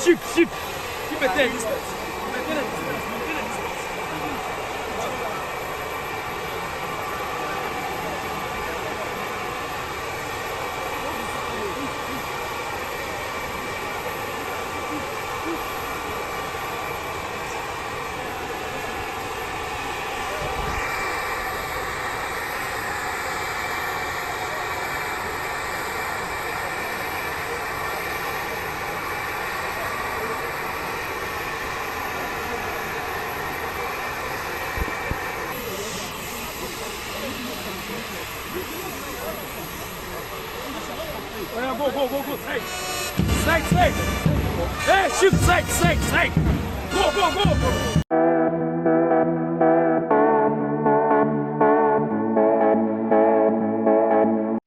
Shift. Keep it there, distance. Maintain a distance. Go. Side. Hey, shoot, side. Go.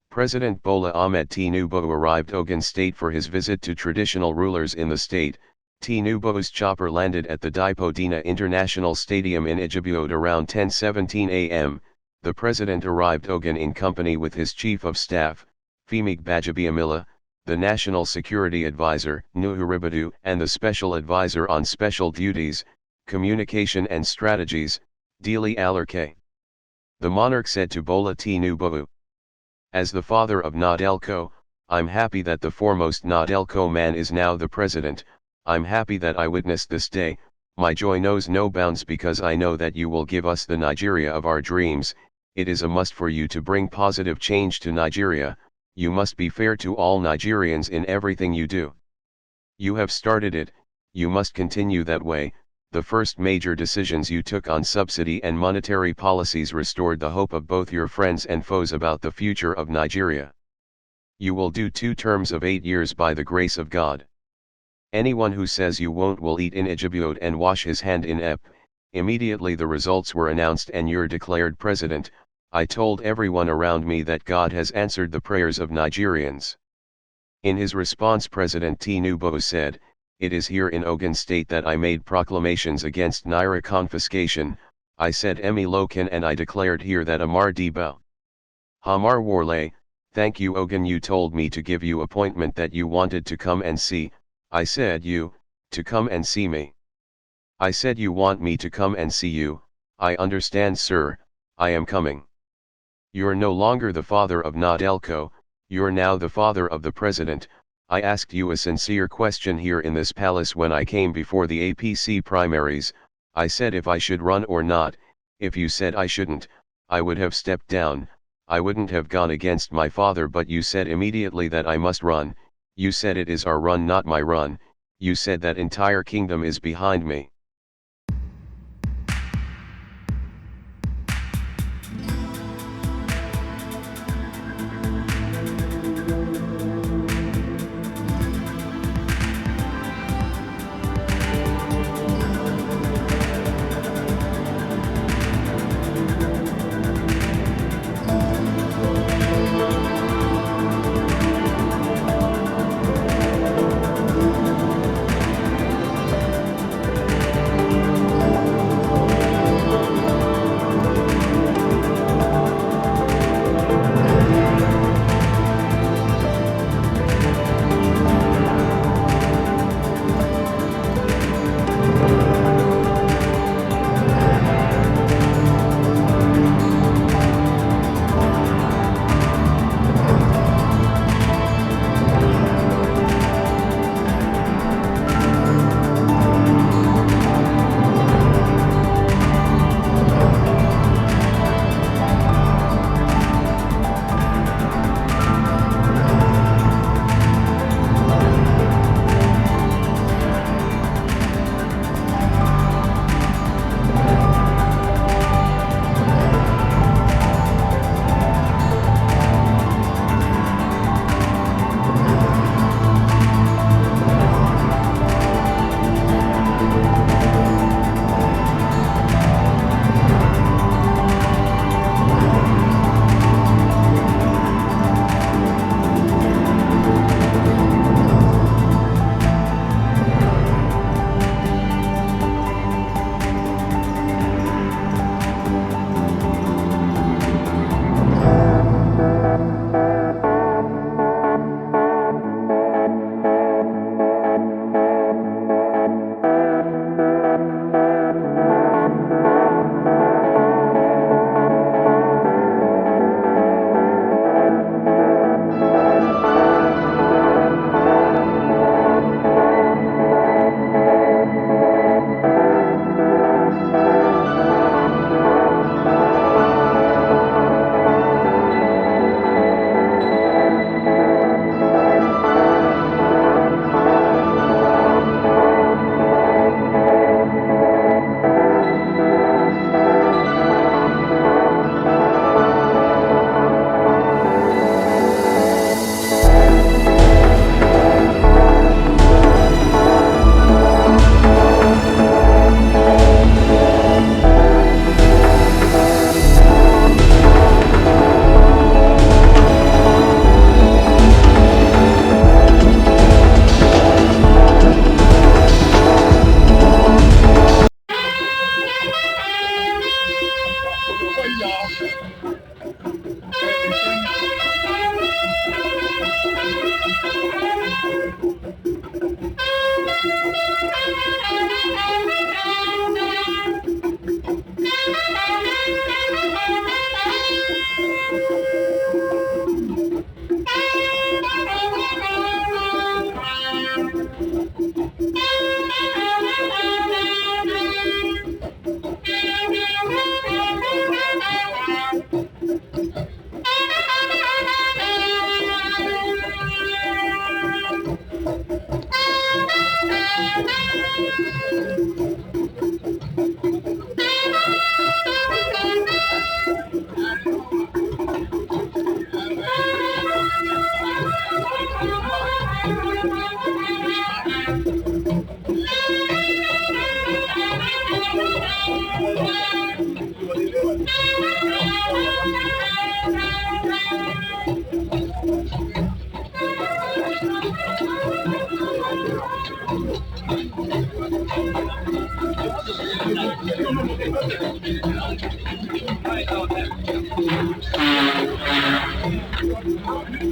President Bola Ahmed Tinubu arrived Ogun State for his visit to traditional rulers in the state. Tinubu's chopper landed at the Dipo Dina International Stadium in Ijebu-Ode around 10:17 a.m. The president arrived Ogun in company with his chief of staff, Femi Gbajabiamila, the National Security Advisor, Nuhu Ribadu, and the Special Advisor on Special Duties, Communication and Strategies, Dele Alake. The monarch said to Bola Tinubu, "As the father of Nadelco, I'm happy that the foremost Nadelco man is now the president. I'm happy that I witnessed this day. My joy knows no bounds because I know that you will give us the Nigeria of our dreams. It is a must for you to bring positive change to Nigeria. You must be fair to all Nigerians in everything you do. You have started it, you must continue that way. The first major decisions you took on subsidy and monetary policies restored the hope of both your friends and foes about the future of Nigeria. You will do 2 terms of 8 years by the grace of God. Anyone who says you won't will eat in Ijebu-Ode and wash his hand in Ep." Immediately the results were announced and you're declared president. I told everyone around me that God has answered the prayers of Nigerians. In his response, President Tinubu said, "It is here in Ogun State that I made proclamations against Naira confiscation. I said Emilokan and I declared here that Amar Deba. Hamar Warle, thank you Ogun, you told me to give you appointment that you wanted to come and see. I said you, to come and see me. I said you want me to come and see you. I understand sir, I am coming. You're no longer the father of Nadelco, you're now the father of the president. I asked you a sincere question here in this palace when I came before the APC primaries. I said if I should run or not. If you said I shouldn't, I would have stepped down. I wouldn't have gone against my father, but you said immediately that I must run. You said it is our run, not my run. You said that entire kingdom is behind me.